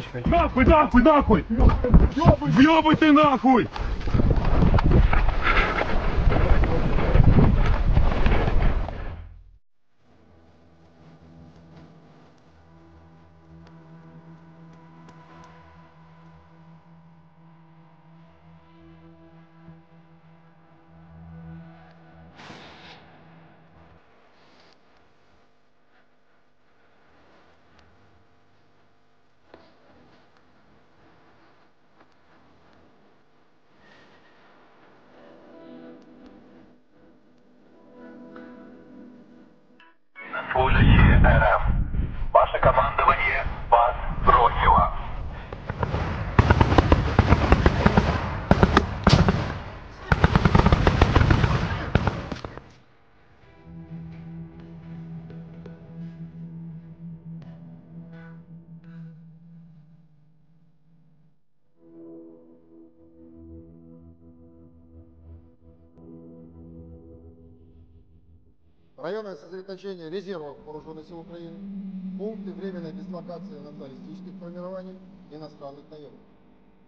чекай. Нахуй, нахуй, нахуй! Въебай ты нахуй! Служащие РФ, ваше командование вас бросило. Районное сосредоточение резервов вооруженных сил Украины, пункты временной дислокации националистических формирований иностранных наемников.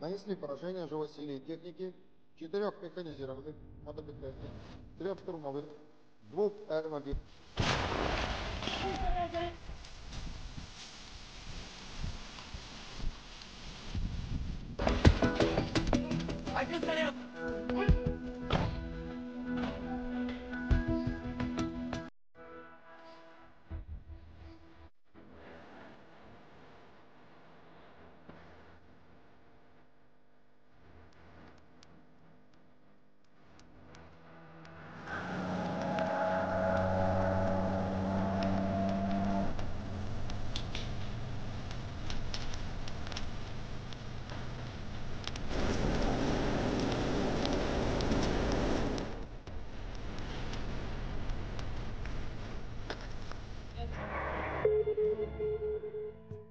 Нанесли поражение живой силе и технике 4 механизированных мотопехотных, 3 штурмовых, 2 аэромобилей.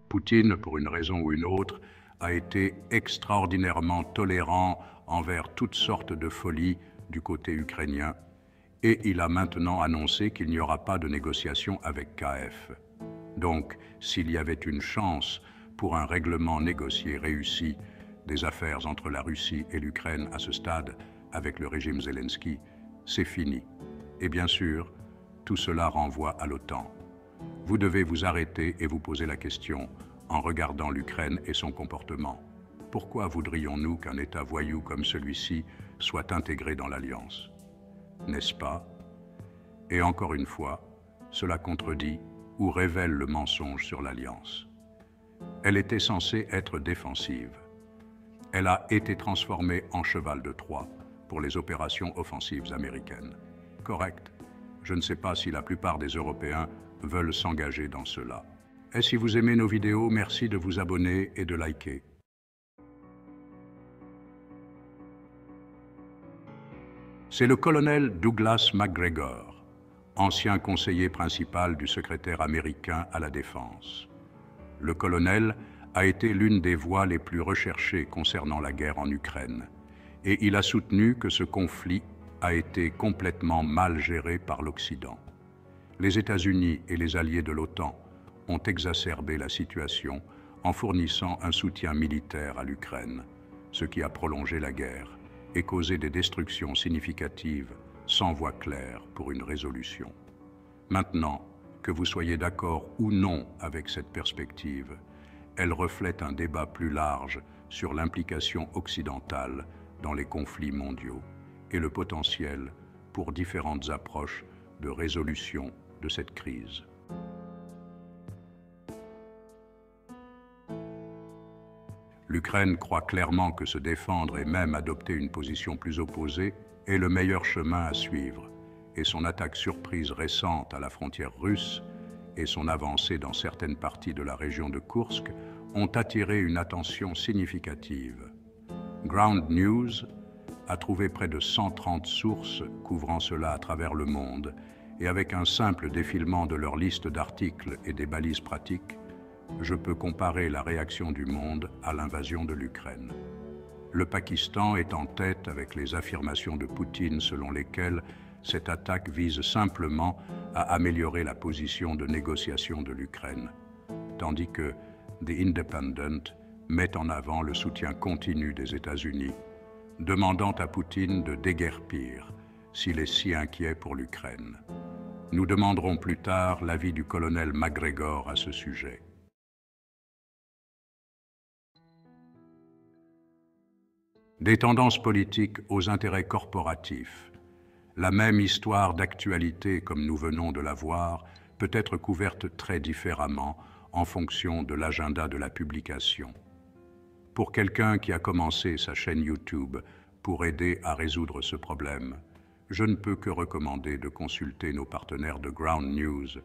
Poutine, pour une raison ou une autre, a été extraordinairement tolérant envers toutes sortes de folies du côté ukrainien et il a maintenant annoncé qu'il n'y aura pas de négociation avec Kiev. Donc, s'il y avait une chance pour un règlement négocié réussi des affaires entre la Russie et l'Ukraine à ce stade avec le régime Zelensky, c'est fini. Et bien sûr, tout cela renvoie à l'OTAN. Vous devez vous arrêter et vous poser la question en regardant l'Ukraine et son comportement. Pourquoi voudrions-nous qu'un État voyou comme celui-ci soit intégré dans l'Alliance? N'est-ce pas? Et encore une fois, cela contredit ou révèle le mensonge sur l'Alliance. Elle était censée être défensive. Elle a été transformée en cheval de Troie pour les opérations offensives américaines. Correct. Je ne sais pas si la plupart des Européens veulent s'engager dans cela. Et si vous aimez nos vidéos, merci de vous abonner et de liker. C'est le colonel Douglas McGregor, ancien conseiller principal du secrétaire américain à la Défense. Le colonel a été l'une des voix les plus recherchées concernant la guerre en Ukraine, et il a soutenu que ce conflit a été complètement mal géré par l'Occident. Les États-Unis et les alliés de l'OTAN ont exacerbé la situation en fournissant un soutien militaire à l'Ukraine, ce qui a prolongé la guerre et causé des destructions significatives sans voie claire pour une résolution. Maintenant, que vous soyez d'accord ou non avec cette perspective, elle reflète un débat plus large sur l'implication occidentale dans les conflits mondiaux et le potentiel pour différentes approches de résolution de cette crise. L'Ukraine croit clairement que se défendre et même adopter une position plus opposée est le meilleur chemin à suivre, et son attaque surprise récente à la frontière russe et son avancée dans certaines parties de la région de Koursk ont attiré une attention significative. Ground News a trouvé près de 130 sources couvrant cela à travers le monde, et avec un simple défilement de leur liste d'articles et des balises pratiques, je peux comparer la réaction du monde à l'invasion de l'Ukraine. Le Pakistan est en tête avec les affirmations de Poutine selon lesquelles cette attaque vise simplement à améliorer la position de négociation de l'Ukraine, tandis que The Independent met en avant le soutien continu des États-Unis, demandant à Poutine de déguerpir s'il est si inquiet pour l'Ukraine. Nous demanderons plus tard l'avis du colonel McGregor à ce sujet. Des tendances politiques aux intérêts corporatifs. La même histoire d'actualité, comme nous venons de la voir, peut être couverte très différemment en fonction de l'agenda de la publication. Pour quelqu'un qui a commencé sa chaîne YouTube pour aider à résoudre ce problème, je ne peux que recommander de consulter nos partenaires de Ground News,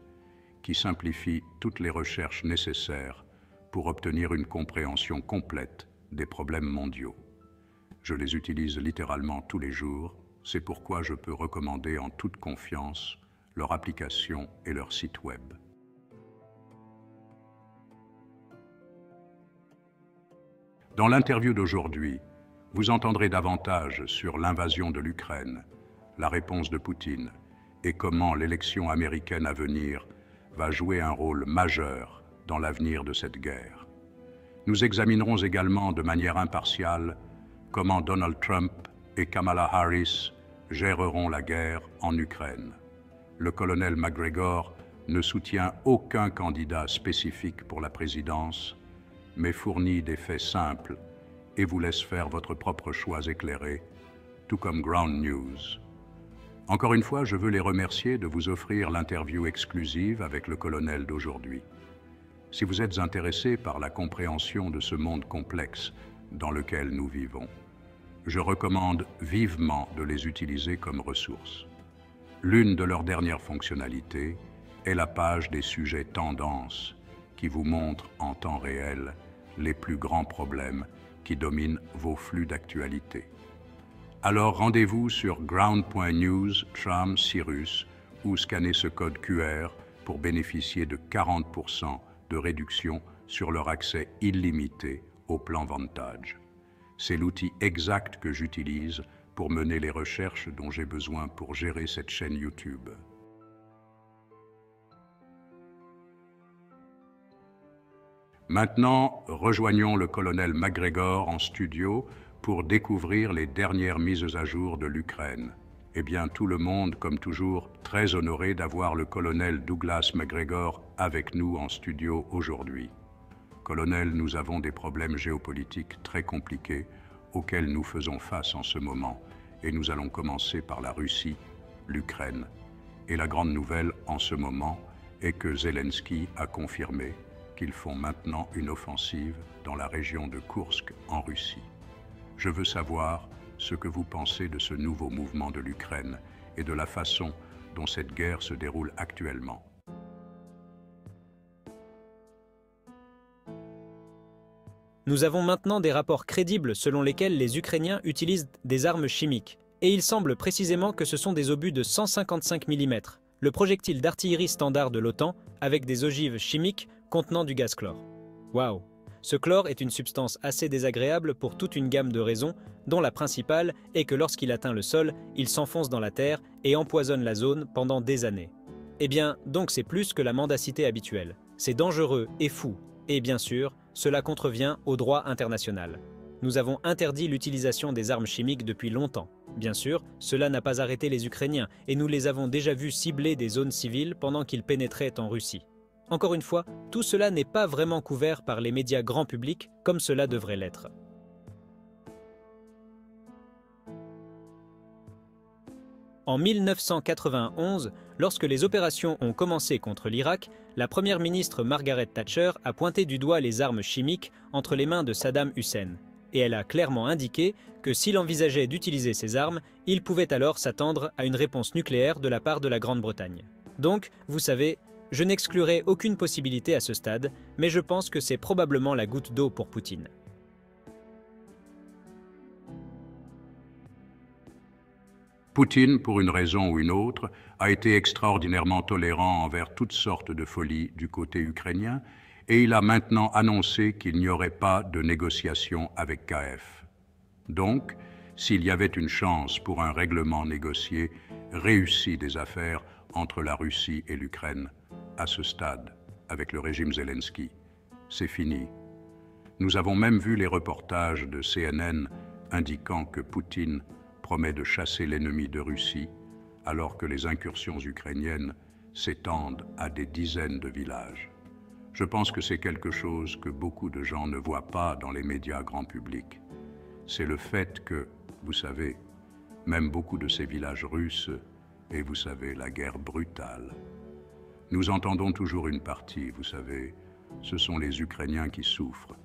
qui simplifient toutes les recherches nécessaires pour obtenir une compréhension complète des problèmes mondiaux. Je les utilise littéralement tous les jours, c'est pourquoi je peux recommander en toute confiance leur application et leur site web. Dans l'interview d'aujourd'hui, vous entendrez davantage sur l'invasion de l'Ukraine, la réponse de Poutine et comment l'élection américaine à venir va jouer un rôle majeur dans l'avenir de cette guerre. Nous examinerons également de manière impartiale comment Donald Trump et Kamala Harris géreront la guerre en Ukraine. Le colonel McGregor ne soutient aucun candidat spécifique pour la présidence, mais fournit des faits simples et vous laisse faire votre propre choix éclairé, tout comme Ground News. Encore une fois, je veux les remercier de vous offrir l'interview exclusive avec le colonel d'aujourd'hui. Si vous êtes intéressé par la compréhension de ce monde complexe dans lequel nous vivons, je recommande vivement de les utiliser comme ressources. L'une de leurs dernières fonctionnalités est la page des sujets tendances qui vous montre en temps réel les plus grands problèmes qui dominent vos flux d'actualité. Alors rendez-vous sur ground.news/Cyrus ou scannez ce code QR pour bénéficier de 40% de réduction sur leur accès illimité au plan Vantage. C'est l'outil exact que j'utilise pour mener les recherches dont j'ai besoin pour gérer cette chaîne YouTube. Maintenant, rejoignons le colonel McGregor en studio pour découvrir les dernières mises à jour de l'Ukraine. Eh bien, tout le monde, comme toujours, très honoré d'avoir le colonel Douglas McGregor avec nous en studio aujourd'hui. Colonel, nous avons des problèmes géopolitiques très compliqués auxquels nous faisons face en ce moment, et nous allons commencer par la Russie, l'Ukraine. Et la grande nouvelle en ce moment est que Zelensky a confirmé qu'ils font maintenant une offensive dans la région de Koursk en Russie. Je veux savoir ce que vous pensez de ce nouveau mouvement de l'Ukraine et de la façon dont cette guerre se déroule actuellement. Nous avons maintenant des rapports crédibles selon lesquels les Ukrainiens utilisent des armes chimiques. Et il semble précisément que ce sont des obus de 155 mm, le projectile d'artillerie standard de l'OTAN, avec des ogives chimiques contenant du gaz chlore. Waouh! Ce chlore est une substance assez désagréable pour toute une gamme de raisons, dont la principale est que lorsqu'il atteint le sol, il s'enfonce dans la terre et empoisonne la zone pendant des années. Eh bien, donc c'est plus que la mendacité habituelle. C'est dangereux et fou. Et bien sûr, cela contrevient au droit international. Nous avons interdit l'utilisation des armes chimiques depuis longtemps. Bien sûr, cela n'a pas arrêté les Ukrainiens et nous les avons déjà vus cibler des zones civiles pendant qu'ils pénétraient en Russie. Encore une fois, tout cela n'est pas vraiment couvert par les médias grand public comme cela devrait l'être. En 1991, lorsque les opérations ont commencé contre l'Irak, la première ministre Margaret Thatcher a pointé du doigt les armes chimiques entre les mains de Saddam Hussein. Et elle a clairement indiqué que s'il envisageait d'utiliser ces armes, il pouvait alors s'attendre à une réponse nucléaire de la part de la Grande-Bretagne. Donc, vous savez, je n'exclurai aucune possibilité à ce stade, mais je pense que c'est probablement la goutte d'eau pour Poutine. Poutine, pour une raison ou une autre, a été extraordinairement tolérant envers toutes sortes de folies du côté ukrainien, et il a maintenant annoncé qu'il n'y aurait pas de négociation avec Kiev. Donc, s'il y avait une chance pour un règlement négocié, réussi des affaires entre la Russie et l'Ukraine, à ce stade, avec le régime Zelensky, c'est fini. Nous avons même vu les reportages de CNN indiquant que Poutine promet de chasser l'ennemi de Russie, alors que les incursions ukrainiennes s'étendent à des dizaines de villages. Je pense que c'est quelque chose que beaucoup de gens ne voient pas dans les médias grand public. C'est le fait que, vous savez, même beaucoup de ces villages russes, et vous savez, la guerre brutale. Nous entendons toujours une partie, vous savez, ce sont les Ukrainiens qui souffrent,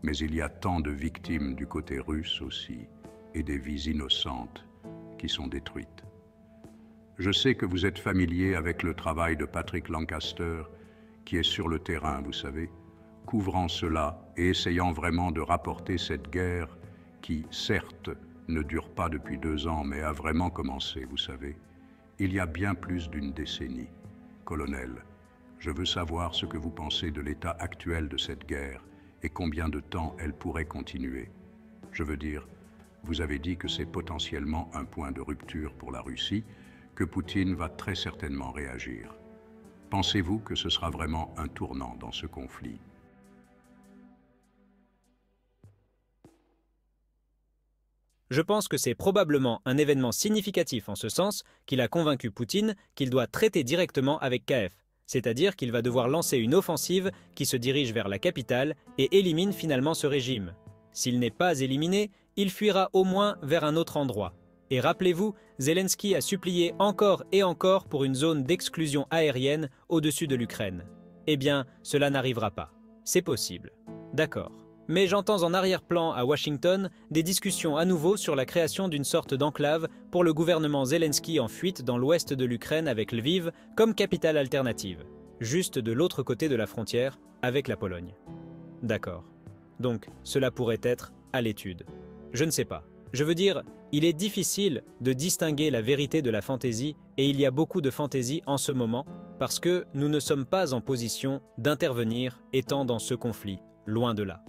mais il y a tant de victimes du côté russe aussi, et des vies innocentes qui sont détruites. Je sais que vous êtes familier avec le travail de Patrick Lancaster, qui est sur le terrain, vous savez, couvrant cela et essayant vraiment de rapporter cette guerre qui, certes, ne dure pas depuis 2 ans, mais a vraiment commencé, vous savez, il y a bien plus d'une décennie. Colonel, je veux savoir ce que vous pensez de l'état actuel de cette guerre et combien de temps elle pourrait continuer. Je veux dire, vous avez dit que c'est potentiellement un point de rupture pour la Russie, que Poutine va très certainement réagir. Pensez-vous que ce sera vraiment un tournant dans ce conflit? Je pense que c'est probablement un événement significatif en ce sens qu'il a convaincu Poutine qu'il doit traiter directement avec Kiev, c'est-à-dire qu'il va devoir lancer une offensive qui se dirige vers la capitale et élimine finalement ce régime. S'il n'est pas éliminé, il fuira au moins vers un autre endroit. Et rappelez-vous, Zelensky a supplié encore et encore pour une zone d'exclusion aérienne au-dessus de l'Ukraine. Eh bien, cela n'arrivera pas. C'est possible. D'accord. Mais j'entends en arrière-plan à Washington des discussions à nouveau sur la création d'une sorte d'enclave pour le gouvernement Zelensky en fuite dans l'ouest de l'Ukraine avec Lviv comme capitale alternative, juste de l'autre côté de la frontière avec la Pologne. D'accord. Donc, cela pourrait être à l'étude. Je ne sais pas. Je veux dire, il est difficile de distinguer la vérité de la fantaisie et il y a beaucoup de fantaisie en ce moment parce que nous ne sommes pas en position d'intervenir étant dans ce conflit, loin de là.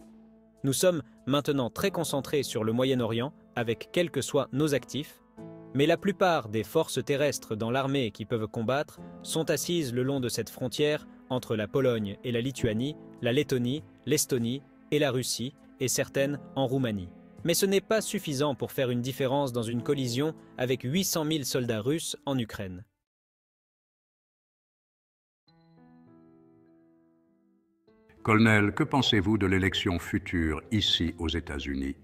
Nous sommes maintenant très concentrés sur le Moyen-Orient avec quels que soient nos actifs, mais la plupart des forces terrestres dans l'armée qui peuvent combattre sont assises le long de cette frontière entre la Pologne et la Lituanie, la Lettonie, l'Estonie et la Russie et certaines en Roumanie. Mais ce n'est pas suffisant pour faire une différence dans une collision avec 800 000 soldats russes en Ukraine. Colonel, que pensez-vous de l'élection future ici aux États-Unis?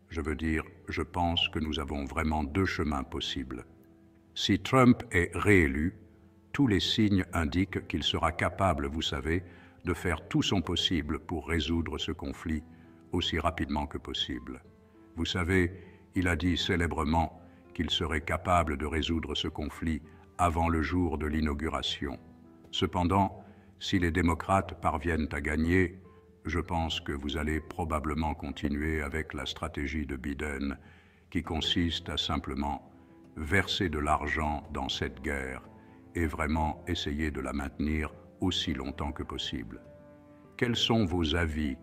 Je veux dire, je pense que nous avons vraiment 2 chemins possibles. Si Trump est réélu, tous les signes indiquent qu'il sera capable, vous savez, de faire tout son possible pour résoudre ce conflit aussi rapidement que possible. Vous savez, il a dit célèbrement qu'il serait capable de résoudre ce conflit avant le jour de l'inauguration. Cependant, si les démocrates parviennent à gagner, je pense que vous allez probablement continuer avec la stratégie de Biden qui consiste à simplement verser de l'argent dans cette guerre et vraiment essayer de la maintenir aussi longtemps que possible. Quels sont vos avis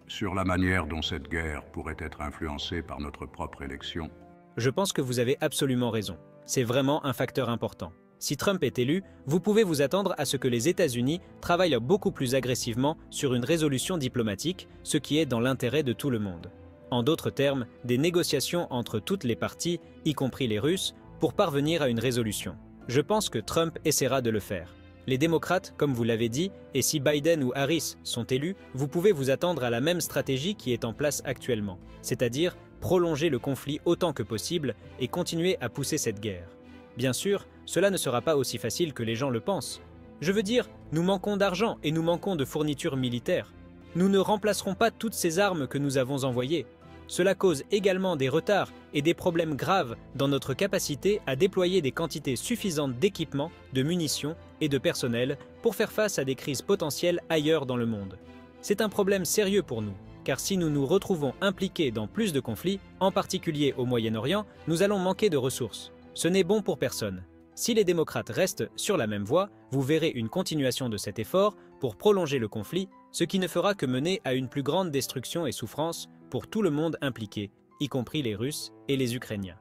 sur la manière dont cette guerre pourrait être influencée par notre propre élection? Je pense que vous avez absolument raison. C'est vraiment un facteur important. Si Trump est élu, vous pouvez vous attendre à ce que les États-Unis travaillent beaucoup plus agressivement sur une résolution diplomatique, ce qui est dans l'intérêt de tout le monde. En d'autres termes, des négociations entre toutes les parties, y compris les Russes, pour parvenir à une résolution. Je pense que Trump essaiera de le faire. Les démocrates, comme vous l'avez dit, et si Biden ou Harris sont élus, vous pouvez vous attendre à la même stratégie qui est en place actuellement, c'est-à-dire prolonger le conflit autant que possible et continuer à pousser cette guerre. Bien sûr, cela ne sera pas aussi facile que les gens le pensent. Je veux dire, nous manquons d'argent et nous manquons de fournitures militaires. Nous ne remplacerons pas toutes ces armes que nous avons envoyées. Cela cause également des retards et des problèmes graves dans notre capacité à déployer des quantités suffisantes d'équipements, de munitions et de personnel pour faire face à des crises potentielles ailleurs dans le monde. C'est un problème sérieux pour nous, car si nous nous retrouvons impliqués dans plus de conflits, en particulier au Moyen-Orient, nous allons manquer de ressources. Ce n'est bon pour personne. Si les démocrates restent sur la même voie, vous verrez une continuation de cet effort pour prolonger le conflit, ce qui ne fera que mener à une plus grande destruction et souffrance pour tout le monde impliqué, y compris les Russes et les Ukrainiens.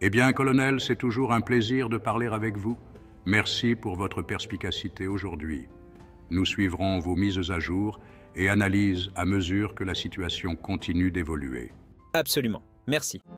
Eh bien, colonel, c'est toujours un plaisir de parler avec vous. Merci pour votre perspicacité aujourd'hui. Nous suivrons vos mises à jour et analyses à mesure que la situation continue d'évoluer. Absolument. Merci.